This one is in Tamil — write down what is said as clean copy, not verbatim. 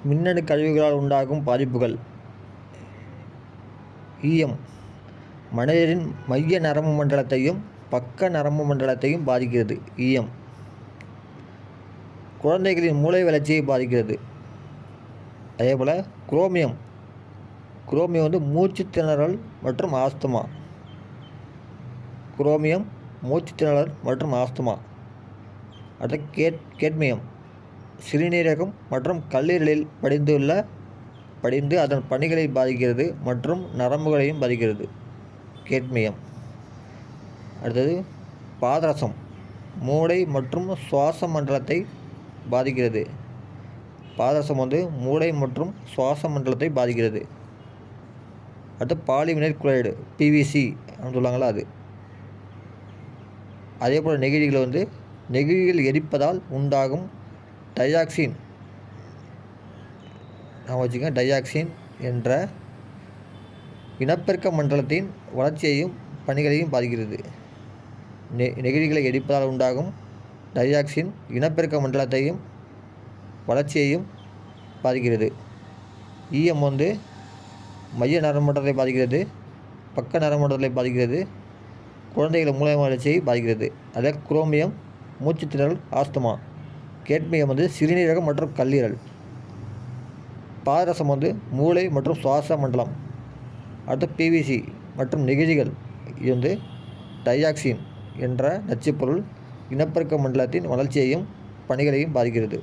மின்னணு கழிவுகளால் உண்டாகும் பாதிப்புகள். ஈயம் மனிதரின் மைய நரம்பு மண்டலத்தையும் பக்க நரம்பு மண்டலத்தையும் பாதிக்கிறது. ஈயம் குழந்தைகளின் மூளை வளர்ச்சியை பாதிக்கிறது. அதேபோல் குரோமியம் மூச்சு திணறல் மற்றும் ஆஸ்துமா. குரோமியம் மூச்சு திணறல் மற்றும் ஆஸ்துமா. அடுத்து கேட்மியம் சிறுநீரகம் மற்றும் கல்லீரலில் படிந்து அதன் பணிகளை பாதிக்கிறது மற்றும் நரம்புகளையும் பாதிக்கிறது. கேட்மியம். அடுத்தது பாதரசம் மூளை மற்றும் சுவாச மண்டலத்தை பாதிக்கிறது. பாதரசம் மூளை மற்றும் சுவாச மண்டலத்தை பாதிக்கிறது. அடுத்து பாலிவினைல் குளோரைடு பிவிசி அப்படின்னு சொல்லுவாங்களா அது. அதே போல் நெகிழிகள் எரிப்பதால் உண்டாகும் டையாக்சின் டையாக்சின் என்ற இனப்பெருக்க மண்டலத்தின் வளர்ச்சியையும் பணிகளையும் பாதிக்கிறது. நெகிழிகளை எரிப்பதால் உண்டாகும் டையாக்சின் இனப்பெருக்க மண்டலத்தையும் வளர்ச்சியையும் பாதிக்கிறது. ஈயம் மைய நரம்பு மண்டலத்தை பாதிக்கிறது, பக்க நரம்பு மண்டலத்தை பாதிக்கிறது, குழந்தைகள் மூளை வளர்ச்சியை பாதிக்கிறது. அதே குரோமியம் மூச்சு திணறல் ஆஸ்துமா. கேட்மியம் சிறுநீரகம் மற்றும் கல்லீரல். பாதரசம் மூளை மற்றும் சுவாச மண்டலம். அடுத்து பிவிசி மற்றும் நெகிழிகள். இது டையாக்சின் என்ற நச்சுப்பொருள் இனப்பெருக்க மண்டலத்தின் வளர்ச்சியையும் பணிகளையும் பாதிக்கிறது.